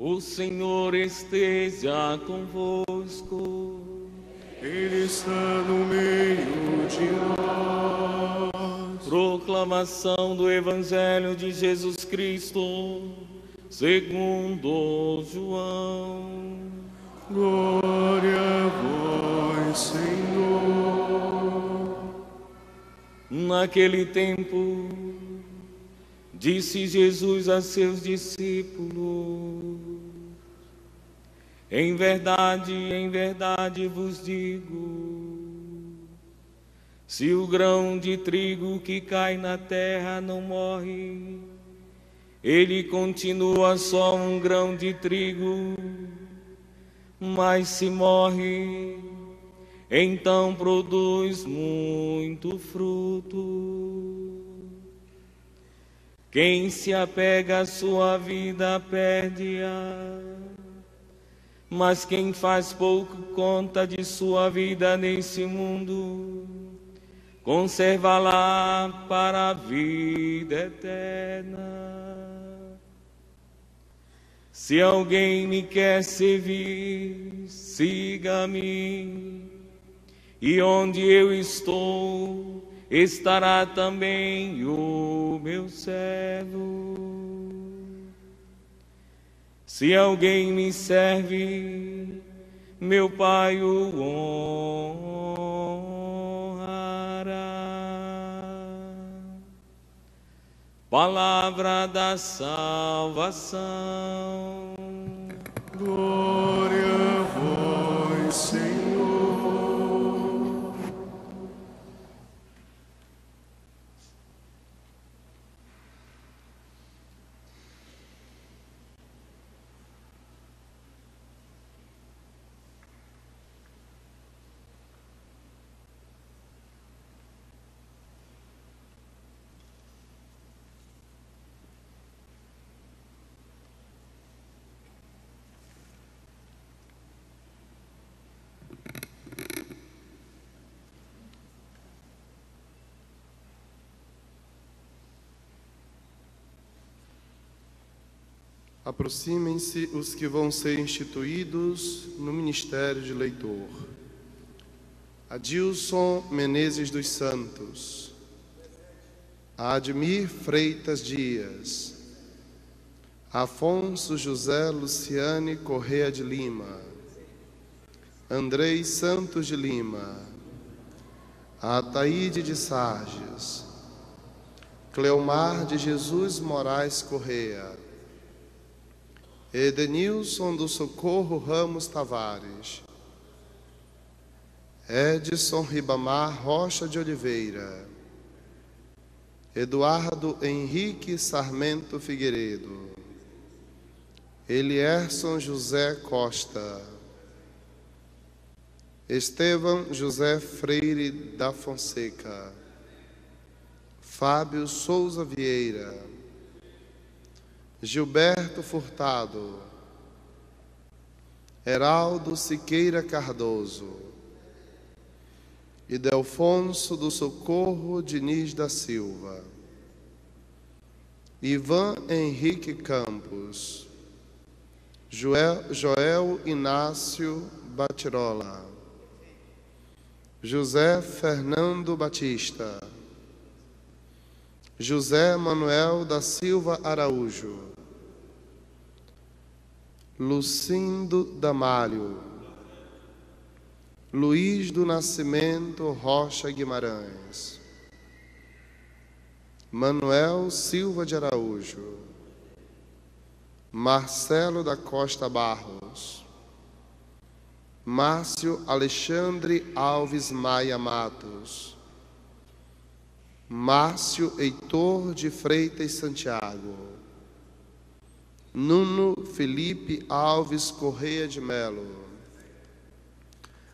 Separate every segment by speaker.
Speaker 1: O Senhor esteja convosco.
Speaker 2: Ele está no meio de nós.
Speaker 1: Proclamação do Evangelho de Jesus Cristo, segundo João.
Speaker 2: Glória a vós, Senhor.
Speaker 1: Naquele tempo, disse Jesus a seus discípulos: em verdade vos digo, se o grão de trigo que cai na terra não morre, ele continua só um grão de trigo, mas se morre, então produz muito fruto. Quem se apega à sua vida perde-a, mas quem faz pouco conta de sua vida nesse mundo, conserva-la para a vida eterna. Se alguém me quer servir, siga-me, e onde eu estou, estará também o meu servo. Se alguém me serve, meu Pai o honrará. Palavra da salvação.
Speaker 2: Glória a vós, Senhor. Aproximem-se os que vão ser instituídos no ministério de leitor. Adilson Menezes dos Santos, Admir Freitas Dias, Afonso José Luciane Correa de Lima, Andrei Santos de Lima, Ataíde de Sarges, Cleomar de Jesus Moraes Correa, Edenilson do Socorro Ramos Tavares, Edson Ribamar Rocha de Oliveira, Eduardo Henrique Sarmento Figueiredo, Elierson José Costa, Estevão José Freire da Fonseca, Fábio Souza Vieira, Gilberto Furtado, Heraldo Siqueira Cardoso, Idelfonso do Socorro Diniz da Silva, Ivan Henrique Campos, Joel Inácio Batirola, José Fernando Batista, José Manuel da Silva Araújo, Lucindo Damário, Luiz do Nascimento Rocha Guimarães, Manuel Silva de Araújo, Marcelo da Costa Barros, Márcio Alexandre Alves Maia Matos, Márcio Heitor de Freitas Santiago, Nuno Felipe Alves Correia de Melo,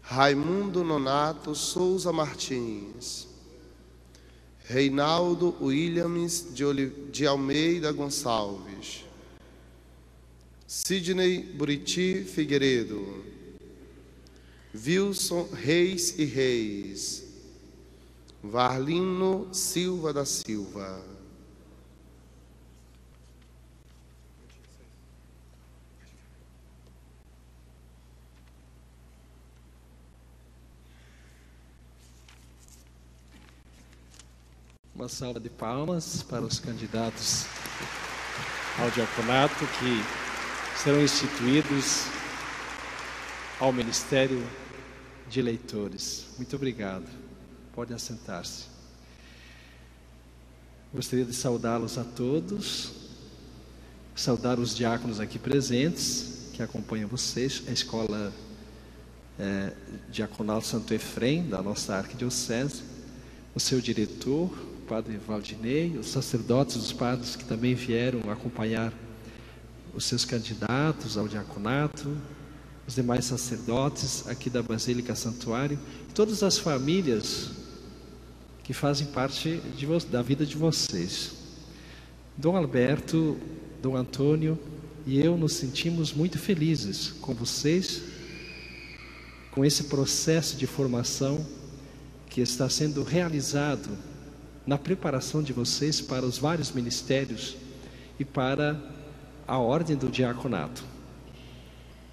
Speaker 2: Raimundo Nonato Souza Martins, Reinaldo Williams de Almeida Gonçalves, Sidney Buriti Figueiredo, Wilson Reis e Reis, Varlino Silva da Silva.
Speaker 3: Uma salva de palmas para os candidatos ao diaconato que serão instituídos ao Ministério de Eleitores. Muito obrigado. Pode assentar-se. Gostaria de saudá-los a todos, saudar os diáconos aqui presentes, que acompanham vocês, a Escola Diaconal Santo Efrem, da nossa arquidiocese, o seu diretor, o padre Valdinei, os sacerdotes, os padres que também vieram acompanhar os seus candidatos ao diaconato, os demais sacerdotes aqui da Basílica Santuário, todas as famílias que fazem parte da vida de vocês. Dom Alberto, Dom Antônio e eu nos sentimos muito felizes com vocês, com esse processo de formação que está sendo realizado na preparação de vocês para os vários ministérios e para a ordem do diaconato.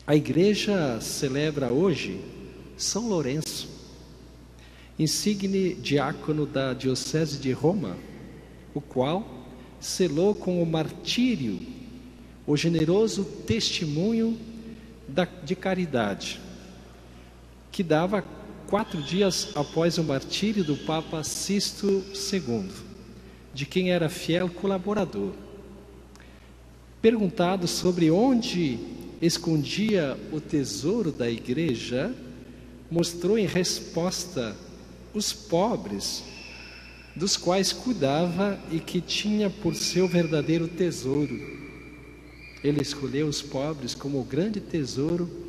Speaker 3: A igreja celebra hoje São Lourenço, insigne diácono da Diocese de Roma, o qual selou com o martírio o generoso testemunho de caridade, que dava 4 dias após o martírio do Papa Sisto II, de quem era fiel colaborador. Perguntado sobre onde escondia o tesouro da igreja, mostrou em resposta os pobres, dos quais cuidava e que tinha por seu verdadeiro tesouro. Ele escolheu os pobres como o grande tesouro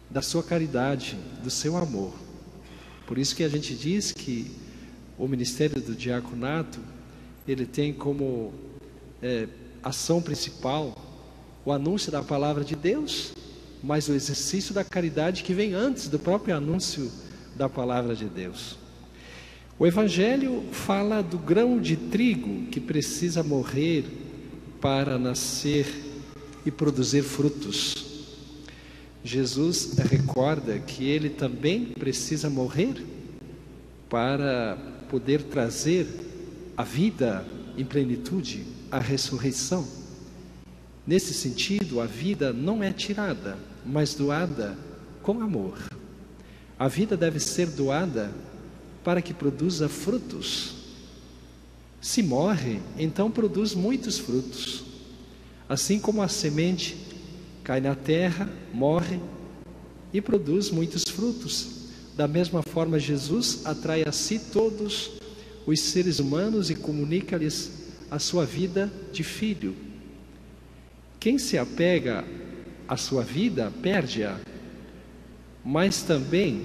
Speaker 3: da sua caridade, do seu amor. Por isso que a gente diz que o ministério do diaconato, ele tem como ação principal o anúncio da palavra de Deus, mas o exercício da caridade que vem antes do próprio anúncio da palavra de Deus. O Evangelho fala do grão de trigo que precisa morrer para nascer e produzir frutos. Jesus recorda que ele também precisa morrer para poder trazer a vida em plenitude, a ressurreição. Nesse sentido, a vida não é tirada, mas doada com amor. A vida deve ser doada para que produza frutos. Se morre, então produz muitos frutos. Assim como a semente cai na terra, morre e produz muitos frutos. Da mesma forma, Jesus atrai a si todos os seres humanos e comunica-lhes a sua vida de filho. Quem se apega à sua vida, perde-a. Mas também,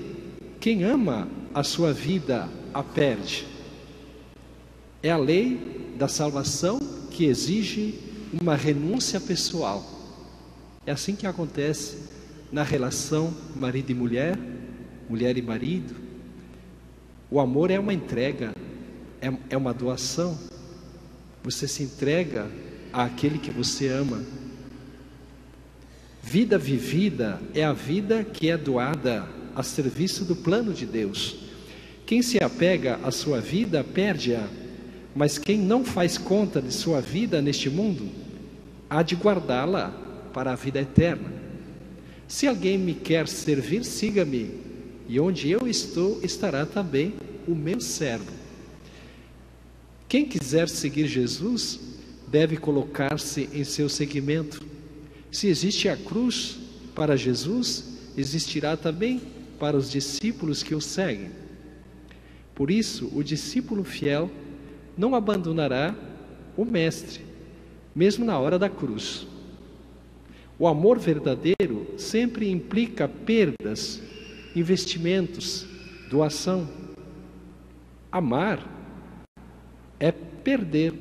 Speaker 3: quem ama a sua vida, a perde. É a lei da salvação que exige uma renúncia pessoal. É assim que acontece na relação marido e mulher, mulher e marido. O amor é uma entrega, é uma doação. Você se entrega àquele que você ama. Vida vivida é a vida que é doada a serviço do plano de Deus. Quem se apega à sua vida, perde-a. Mas quem não faz conta de sua vida neste mundo, há de guardá-la para a vida eterna. Se alguém me quer servir, siga-me, e onde eu estou, estará também o meu servo. Quem quiser seguir Jesus, deve colocar-se em seu seguimento. Se existe a cruz para Jesus, existirá também para os discípulos que o seguem. Por isso, o discípulo fiel não abandonará o Mestre, mesmo na hora da cruz. O amor verdadeiro sempre implica perdas, investimentos, doação. Amar é perder,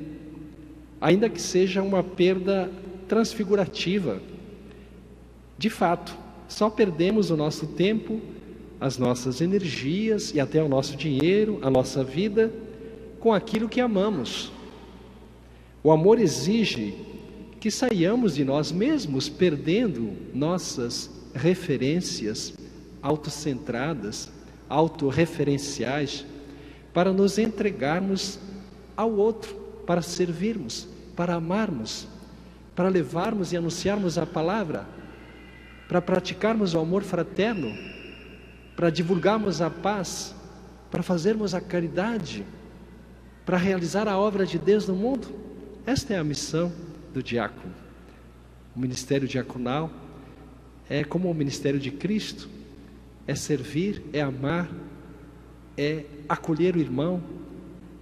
Speaker 3: ainda que seja uma perda transfigurativa. De fato, só perdemos o nosso tempo, as nossas energias e até o nosso dinheiro, a nossa vida, com aquilo que amamos. O amor exige que saiamos de nós mesmos, perdendo nossas referências autocentradas, autorreferenciais, para nos entregarmos ao outro, para servirmos, para amarmos, para levarmos e anunciarmos a palavra, para praticarmos o amor fraterno, para divulgarmos a paz, para fazermos a caridade, para realizar a obra de Deus no mundo. Esta é a missão do diácono. O ministério diaconal é como o ministério de Cristo, é servir, é amar, é acolher o irmão,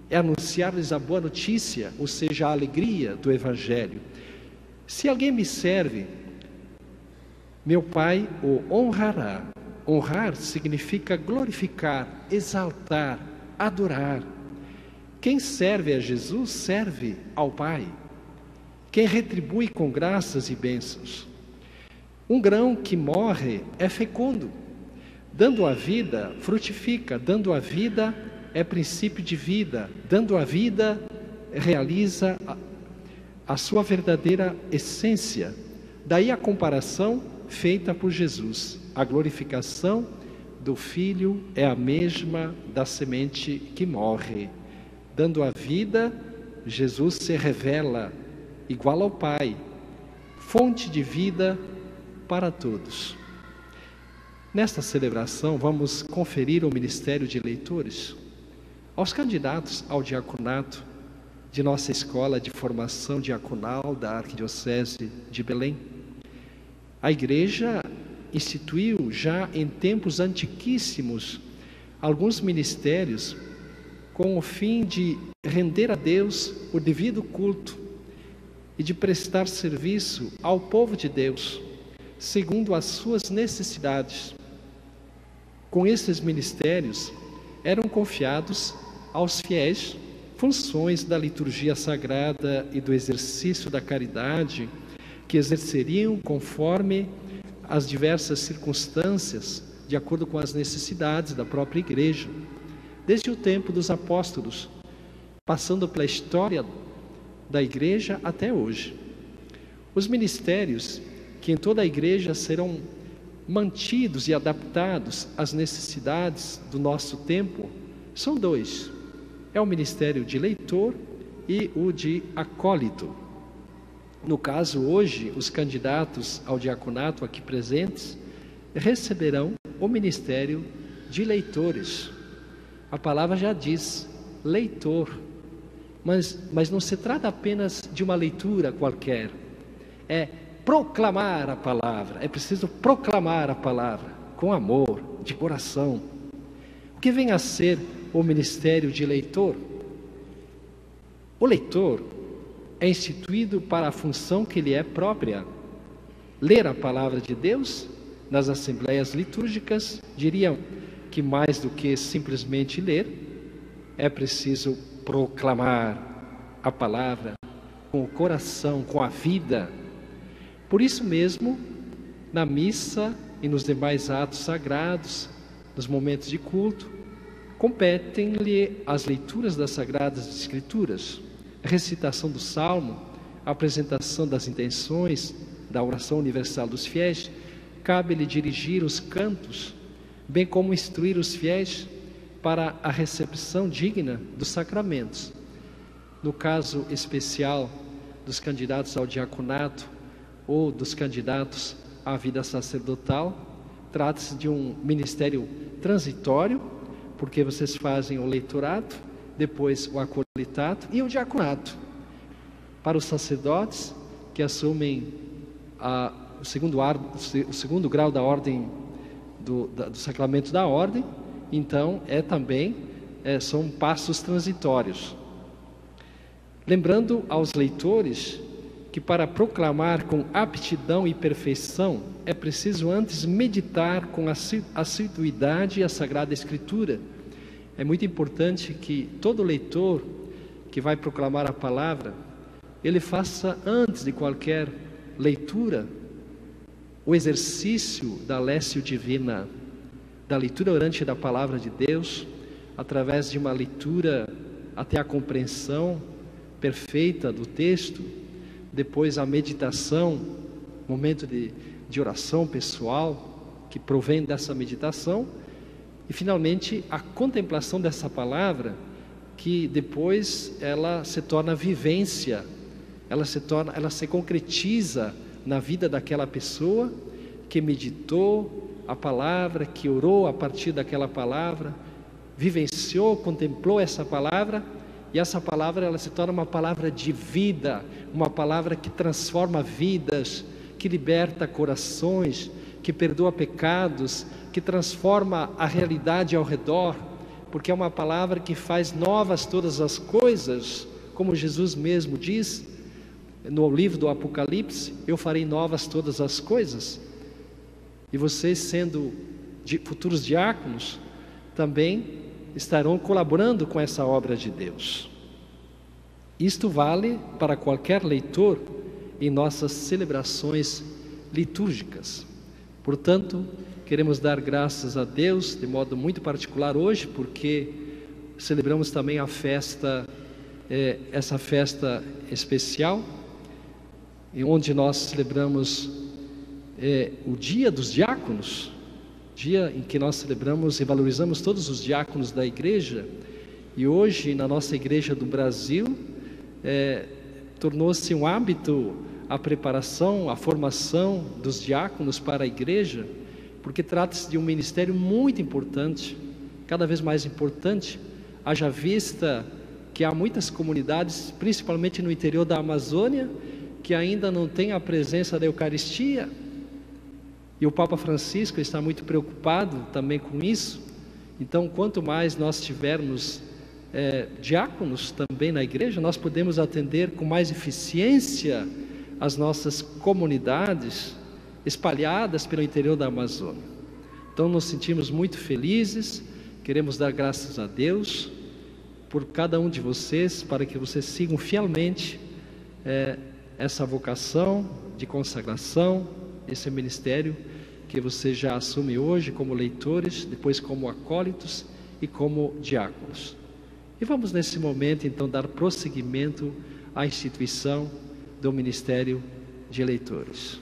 Speaker 3: é anunciar-lhes a boa notícia, ou seja, a alegria do Evangelho. Se alguém me serve, meu Pai o honrará. Honrar significa glorificar, exaltar, adorar. Quem serve a Jesus serve ao Pai. Quem retribui com graças e bênçãos. Um grão que morre é fecundo. Dando a vida, frutifica. Dando a vida, é princípio de vida. Dando a vida, realiza a sua verdadeira essência. Daí a comparação feita por Jesus. A glorificação do Filho é a mesma da semente que morre. Dando a vida, Jesus se revela igual ao Pai, fonte de vida para todos. Nesta celebração, vamos conferir o ministério de leitores aos candidatos ao diaconato de nossa escola de formação diaconal da Arquidiocese de Belém. A Igreja instituiu já em tempos antiquíssimos alguns ministérios com o fim de render a Deus o devido culto e de prestar serviço ao povo de Deus, segundo as suas necessidades. Com esses ministérios, eram confiados aos fiéis funções da liturgia sagrada e do exercício da caridade, que exerceriam conforme as diversas circunstâncias, de acordo com as necessidades da própria Igreja, desde o tempo dos apóstolos, passando pela história da Igreja até hoje. Os ministérios que em toda a Igreja serão mantidos e adaptados às necessidades do nosso tempo são dois: é o ministério de leitor e o de acólito. No caso, hoje, os candidatos ao diaconato aqui presentes receberão o ministério de leitores. A palavra já diz, leitor, mas não se trata apenas de uma leitura qualquer, é proclamar a palavra, é preciso proclamar a palavra com amor, de coração. O que vem a ser o ministério de leitor? O leitor é instituído para a função que lhe é própria: ler a palavra de Deus. Nas assembleias litúrgicas diriam que mais do que simplesmente ler, é preciso proclamar a palavra com o coração, com a vida. Por isso mesmo, na missa e nos demais atos sagrados, nos momentos de culto, competem-lhe as leituras das Sagradas Escrituras, a recitação do Salmo, a apresentação das intenções da oração universal dos fiéis. Cabe-lhe dirigir os cantos, bem como instruir os fiéis para a recepção digna dos sacramentos. No caso especial dos candidatos ao diaconato ou dos candidatos à vida sacerdotal, trata-se de um ministério transitório, porque vocês fazem o leitorato, depois o acolitato e o diaconato. Para os sacerdotes que assumem o segundo grau da ordem do sacramento da ordem, então são passos transitórios. Lembrando aos leitores que para proclamar com aptidão e perfeição é preciso antes meditar com assiduidade a Sagrada Escritura. É muito importante que todo leitor que vai proclamar a palavra, ele faça antes de qualquer leitura o exercício da lécio divina, da leitura orante da palavra de Deus, através de uma leitura até a compreensão perfeita do texto, depois a meditação, momento de oração pessoal que provém dessa meditação, e finalmente a contemplação dessa palavra que depois ela se torna vivência, ela se concretiza na vida daquela pessoa que meditou a palavra, que orou a partir daquela palavra, vivenciou, contemplou essa palavra, e essa palavra ela se torna uma palavra de vida, uma palavra que transforma vidas, que liberta corações, que perdoa pecados, que transforma a realidade ao redor, porque é uma palavra que faz novas todas as coisas, como Jesus mesmo diz no livro do Apocalipse: eu farei novas todas as coisas. E vocês, sendo futuros diáconos, também estarão colaborando com essa obra de Deus. Isto vale para qualquer leitor em nossas celebrações litúrgicas. Portanto, queremos dar graças a Deus de modo muito particular hoje, porque celebramos também a festa, essa festa especial, onde nós celebramos o Dia dos Diáconos, dia em que nós celebramos e valorizamos todos os diáconos da igreja. E hoje, na nossa igreja do Brasil, tornou-se um hábito a preparação, a formação dos diáconos para a igreja, porque trata-se de um ministério muito importante, cada vez mais importante, haja vista que há muitas comunidades, principalmente no interior da Amazônia, que ainda não têm a presença da Eucaristia. E o Papa Francisco está muito preocupado também com isso. Então, quanto mais nós tivermos diáconos também na igreja, nós podemos atender com mais eficiência as nossas comunidades espalhadas pelo interior da Amazônia. Então, nos sentimos muito felizes, queremos dar graças a Deus por cada um de vocês, para que vocês sigam fielmente essa vocação de consagração, esse ministério que você já assume hoje como leitores, depois como acólitos e como diáconos. E vamos nesse momento então dar prosseguimento à instituição do ministério de leitores.